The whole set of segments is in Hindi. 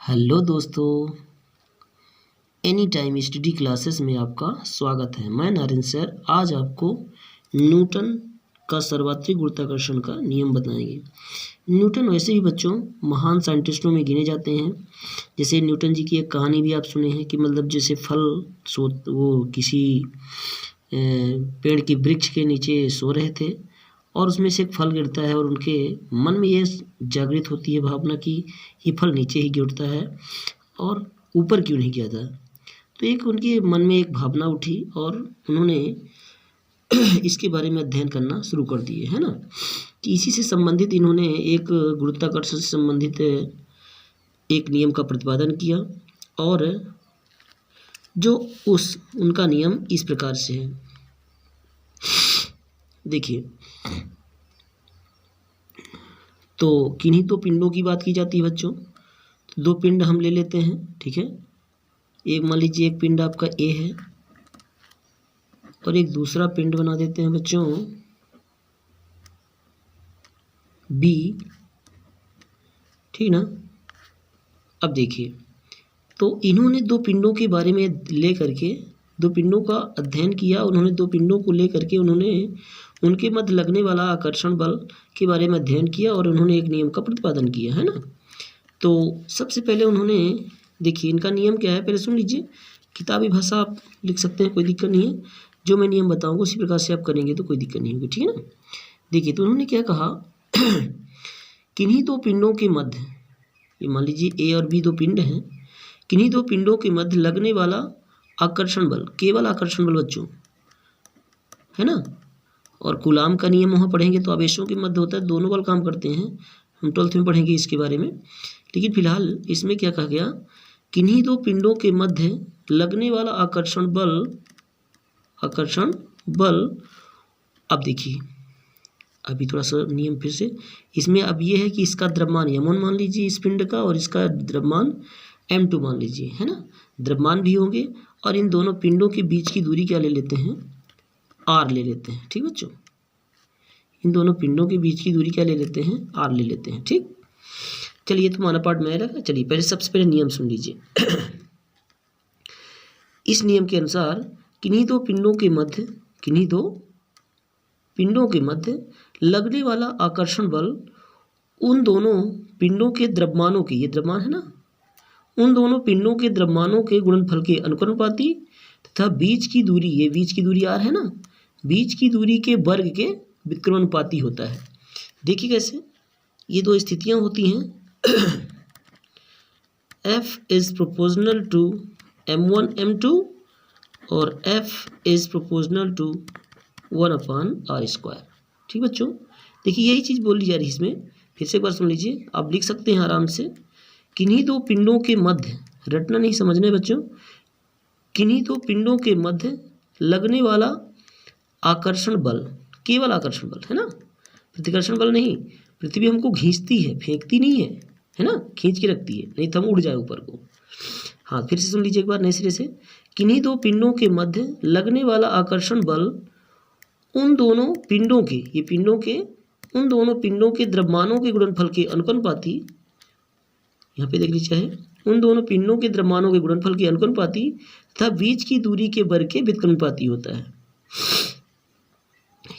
हेलो दोस्तों, एनी टाइम स्टडी क्लासेस में आपका स्वागत है। मैं नरेंद्र सर आज आपको न्यूटन का सर्वात्रिक गुरुत्वाकर्षण का नियम बताएंगे। न्यूटन वैसे भी बच्चों महान साइंटिस्टों में गिने जाते हैं। जैसे न्यूटन जी की एक कहानी भी आप सुने हैं कि मतलब जैसे वो किसी पेड़ की वृक्ष के नीचे सो रहे थे और उसमें से एक फल गिरता है और उनके मन में ये जागृत होती है भावना कि ये फल नीचे ही गिरता है और ऊपर क्यों नहीं गिरता। तो एक उनके मन में एक भावना उठी और उन्होंने इसके बारे में अध्ययन करना शुरू कर दिए, है ना। कि इसी से संबंधित इन्होंने एक गुरुत्वाकर्षण से संबंधित एक नियम का प्रतिपादन किया और जो उनका नियम इस प्रकार से है। देखिए, तो किन्हीं तो पिंडों की बात की जाती है बच्चों। तो दो पिंड हम ले लेते हैं, ठीक है। एक मान लीजिए एक पिंड आपका ए है और एक दूसरा पिंड बना देते हैं बच्चों बी, ठीक ना। अब देखिए, तो इन्होंने दो पिंडों के बारे में ले करके दो पिंडों का अध्ययन किया। उन्होंने दो पिंडों को ले करके उन्होंने उनके मध्य लगने वाला आकर्षण बल के बारे में अध्ययन किया और उन्होंने एक नियम का प्रतिपादन किया, है ना। तो सबसे पहले उन्होंने देखिए इनका नियम क्या है, पहले सुन लीजिए। किताबी भाषा आप लिख सकते हैं, कोई दिक्कत नहीं है। जो मैं नियम बताऊंगा उसी प्रकार से आप करेंगे तो कोई दिक्कत नहीं होगी, ठीक है ना। देखिए, तो उन्होंने क्या कहा किन्हीं दो पिंडों के मध्य, ये मान लीजिए ए और बी दो पिंड हैं, किन्हीं दो पिंडों के मध्य लगने वाला आकर्षण बल, केवल आकर्षण बल बच्चों, है ना। और कूलाम का नियम वहाँ पढ़ेंगे तो आवेशों के मध्य होता है, दोनों बल काम करते हैं। हम 12th में पढ़ेंगे इसके बारे में। लेकिन फिलहाल इसमें क्या कहा गया, किन्हीं दो पिंडों के मध्य लगने वाला आकर्षण बल। अब देखिए, अभी थोड़ा सा नियम फिर से इसमें अब ये है कि इसका द्रव्यमान m1 मान लीजिए इस पिंड का और इसका द्रव्यमान m2 मान लीजिए, है ना। द्रव्यमान भी होंगे और इन दोनों पिंडों के बीच की दूरी क्या ले लेते हैं, r ले लेते हैं, ठीक बच्चों। इन दोनों पिंडों के बीच की दूरी क्या ले लेते हैं, r ले लेते हैं, ठीक। चलिए, तो हमारा पार्ट में आएगा। चलिए पहले सबसे पहले नियम सुन लीजिए। इस नियम के अनुसार किन्हीं दो पिंडों के मध्य लगने वाला आकर्षण बल उन दोनों पिंडों के द्रव्यमानों के, ये द्रव्यमान है ना, उन दोनों पिंडों के द्रव्यमानों के गुणनफल के अनुपाती तथा बीच की दूरी, ये बीच की दूरी r है ना, बीच की दूरी के वर्ग के व्युत्क्रमानुपाती होता है। देखिए कैसे, ये दो स्थितियां होती हैं। F is proportional to m1 m2 और F is proportional to 1/r², ठीक बच्चों। देखिए, यही चीज़ बोली जा रही है इसमें। फिर से एक बार सुन लीजिए, आप लिख सकते हैं आराम से। किन्हीं दो पिंडों के मध्य, रटना नहीं समझना है बच्चों, किन्हीं दो पिंडों के मध्य लगने वाला आकर्षण बल, केवल आकर्षण बल, है ना, प्रतिकर्षण बल नहीं। पृथ्वी हमको खींचती है, फेंकती नहीं है ना, खींच के रखती है, नहीं तो हम उड़ जाए ऊपर को। हाँ, फिर से सुन लीजिए एक बार नए सिरे से। किन्हीं दो पिंडों के मध्य लगने वाला आकर्षण बल उन दोनों पिंडों के, ये पिंडों के, उन दोनों पिंडों के द्रव्यमानों के गुणनफल के अनुपाती, यहाँ पे देख लीजिए है, उन दोनों पिंडों के द्रव्यमानों के गुणनफल के अनुपाती तथा बीच की दूरी के वर्ग के व्युत्क्रमानुपाती होता है।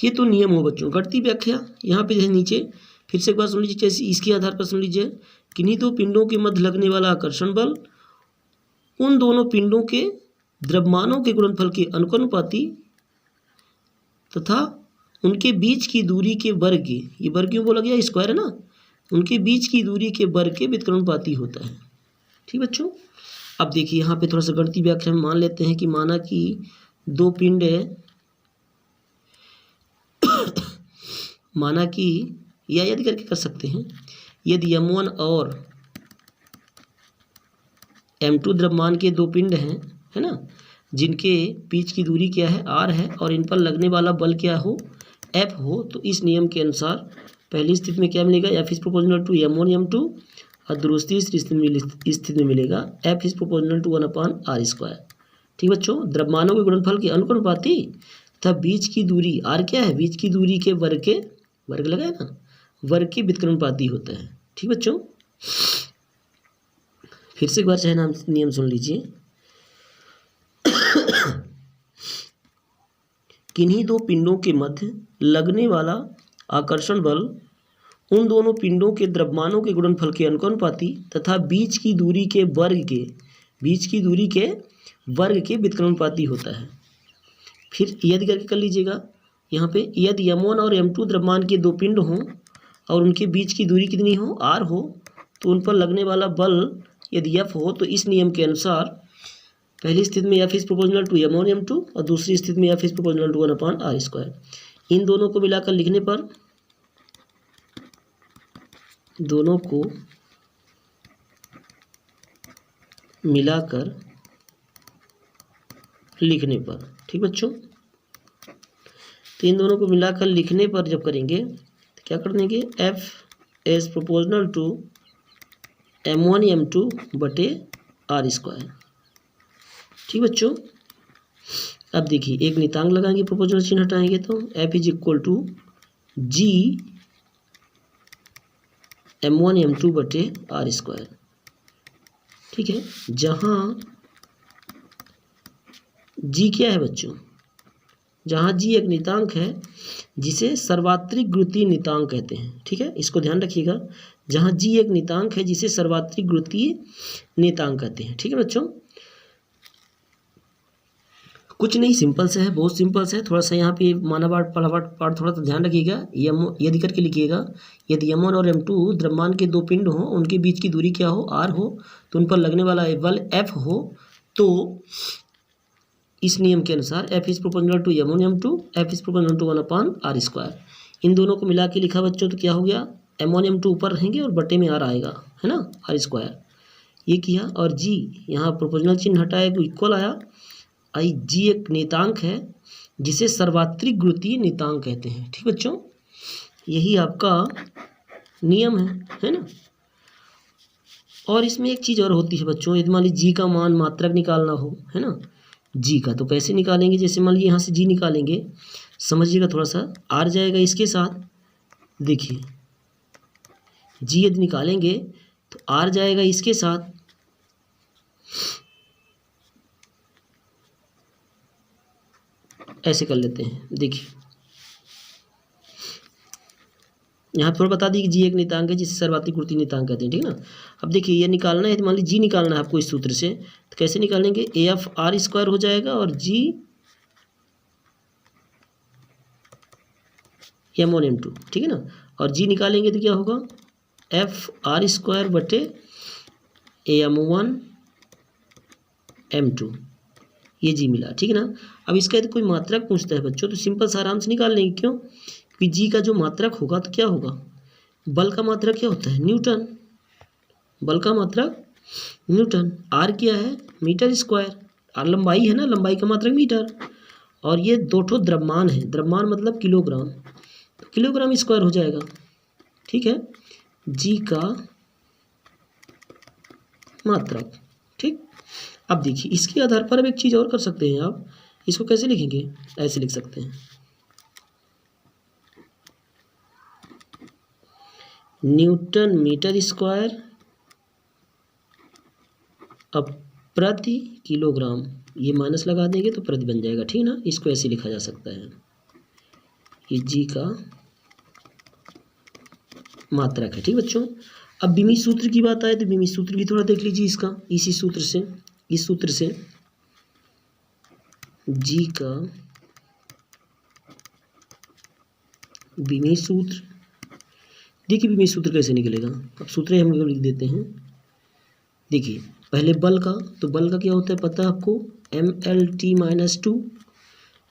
ये तो नियम हो बच्चों। घटती व्याख्या यहाँ पे जैसे नीचे, फिर से एक बार सुन लीजिए, जैसे इसके आधार पर सुन लीजिए। किन्हीं दो पिंडों के मध्य लगने वाला आकर्षण बल उन दोनों पिंडों के द्रव्यमानों के गुणनफल के अनुपाती तथा उनके बीच की दूरी के वर्ग के, ये वर्ग क्यों बोला गया, स्क्वायर है ना, उनके बीच की दूरी के वर्ग के व्युत्क्रमानुपाती होता है, ठीक बच्चों। अब देखिए, यहाँ पे थोड़ा सा गणितीय व्याख्या में मान लेते हैं कि माना कि दो पिंड है, माना कि या यदि करके कर सकते हैं, यदि m1 और m2 द्रव्यमान के दो पिंड हैं, है ना, जिनके बीच की दूरी क्या है, r है, और इन पर लगने वाला बल क्या हो, F हो, तो इस नियम के अनुसार पहली स्थिति में क्या मिलेगा, F is proportional to m1 m2 और दूसरी स्थिति में मिलेगा F is proportional to 1/r², ठीक बच्चों। द्रव्यमानों के गुणनफल के अनुपाती तथा बीच की दूरी, r क्या है, बीच की दूरी के वर्ग लगा है ना, वर्ग के व्युत्क्रमानुपाती होता है, ठीक बच्चों। फिर से एक बार चाहे नाम नियम सुन लीजिए। किन्हीं दो पिंडों के मध्य लगने वाला आकर्षण बल उन दोनों पिंडों के द्रव्यमानों के गुणनफल के अनुपाती तथा बीच की दूरी के वर्ग के व्युत्क्रमानुपाती होता है। फिर यदि करके कर लीजिएगा यहाँ पे, यदि m1 और m2 द्रव्यमान के दो पिंड हों और उनके बीच की दूरी कितनी हो, r हो, तो उन पर लगने वाला बल यदि F हो तो इस नियम के अनुसार पहली स्थिति में F is proportional to m1 m2 और दूसरी स्थिति में F is proportional to 1/r²। इन दोनों को मिलाकर लिखने पर ठीक बच्चों, तो इन दोनों को मिलाकर लिखने पर जब करेंगे तो क्या कर देंगे, F is proportional to m1 m2 बटे r²। ठीक बच्चों, अब देखिए एक नियतांक लगाएंगे, प्रोपोर्शनल चिन्ह हटाएंगे तो F is equal to G m1 m2 बटे r²। ठीक है, जहाँ G क्या है बच्चों, जहाँ G एक नियतांक है जिसे सर्वात्रिक गुरुत्वीय नियतांक कहते हैं। ठीक है, इसको ध्यान रखिएगा, जहाँ G एक नियतांक है जिसे सर्वात्रिक गुरुत्वीय नियतांक कहते हैं। ठीक है बच्चों, कुछ नहीं, सिंपल से है, बहुत सिंपल से है। थोड़ा सा यहाँ पे माना पार्ट थोड़ा सा ध्यान रखिएगा, यदि करके लिखिएगा, यदि m1 और m2 द्रव्यमान के दो पिंड हों, उनके बीच की दूरी क्या हो, r हो, तो उन पर लगने वाला बल F हो, तो इस नियम के अनुसार F is proportional to m1 m2, F is proportional to 1/r²। इन दोनों को मिला के लिखा बच्चों तो क्या हो गया, m1 m2 ऊपर रहेंगे और बटे में r आएगा, है ना, r²। ये किया, और G यहाँ प्रोपोर्शनल चिन्ह हटाया तो इक्वल आया। G एक नियतांक है जिसे सर्वात्रिक गुरुत्वीय नियतांक कहते हैं। ठीक बच्चों, यही आपका नियम है ना। और इसमें एक चीज़ और होती है बच्चों, यदि मान लीजिए G का मान मात्रक निकालना हो, है ना, G का तो कैसे निकालेंगे, जैसे मान लीजिए यहाँ से G निकालेंगे, समझिएगा थोड़ा सा, R जाएगा इसके साथ, देखिए G यदि निकालेंगे तो R जाएगा इसके साथ, ऐसे कर लेते हैं। देखिए यहाँ थोड़ा बता दी कि G एक नियतांक है जिसे सर्वात्रिक गुरुत्वीय नियतांक कहते हैं। ठीक है ना, अब देखिए ये निकालना है, मान लीजिए G निकालना है आपको इस सूत्र से, तो कैसे निकालेंगे, AF r² हो जाएगा और G m1 m2। ठीक है ना, और G निकालेंगे तो क्या होगा, F r² बटे m1 m2, ये G मिला। ठीक है ना, अब इसका यदि कोई मात्रक पूछता है बच्चों तो सिंपल से आराम से निकाल लेंगे, क्यों कि G का जो मात्रक होगा तो क्या होगा, बल का मात्रक क्या होता है, न्यूटन, बल का मात्रक न्यूटन, R क्या है, मीटर स्क्वायर, R लंबाई है ना, लंबाई का मात्रक मीटर, और ये दो ठो द्रव्यमान है, द्रव्यमान मतलब किलोग्राम, तो किलोग्राम स्क्वायर हो जाएगा। ठीक है, G का मात्रक। ठीक, अब देखिए इसके आधार पर अब एक चीज़ और कर सकते हैं आप, इसको कैसे लिखेंगे, ऐसे लिख सकते हैं, न्यूटन मीटर स्क्वायर अब प्रति किलोग्राम, ये माइनस लगा देंगे तो प्रति बन जाएगा। ठीक ना, इसको ऐसे लिखा जा सकता है, ये G का मात्रक है। ठीक बच्चों, अब बिमी सूत्र की बात आए तो बिमी सूत्र भी थोड़ा देख लीजिए इसका, इसी सूत्र से, इस सूत्र से G का बिमी सूत्र, देखिए बिमी सूत्र कैसे निकलेगा, अब सूत्र हम लिख देते हैं। देखिए पहले बल का, तो बल का क्या होता है पता है आपको, mlt-2,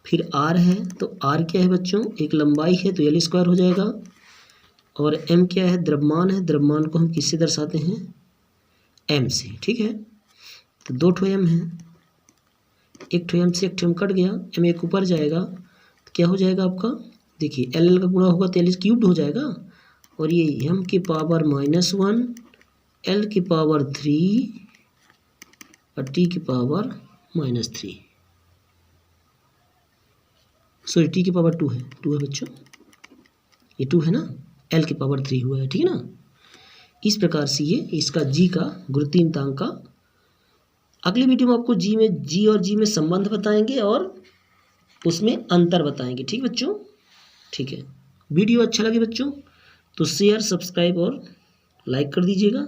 फिर R है तो R क्या है बच्चों, एक लंबाई है तो L² हो जाएगा, और M क्या है, द्रव्यमान है, द्रव्यमान को हम किससे दर्शाते हैं, M से। ठीक है, तो दो ठो M है, एक ठो M से एक ठो M कट गया, M एक ऊपर जाएगा तो क्या हो जाएगा आपका, देखिए L का गुणा होगा तो L³ हो जाएगा, और ये M की पावर -1, L की पावर 3 और T की पावर -3, सॉरी T की पावर 2 है, 2 है बच्चों, ये 2 है ना, L की पावर 3 हुआ है। ठीक है ना, इस प्रकार से ये इसका जी का गुरुत्वाकर्षण का। अगली वीडियो में आपको जी और जी में संबंध बताएंगे और उसमें अंतर बताएंगे। ठीक बच्चों, ठीक है। वीडियो अच्छा लगे बच्चों तो शेयर, सब्सक्राइब और लाइक कर दीजिएगा।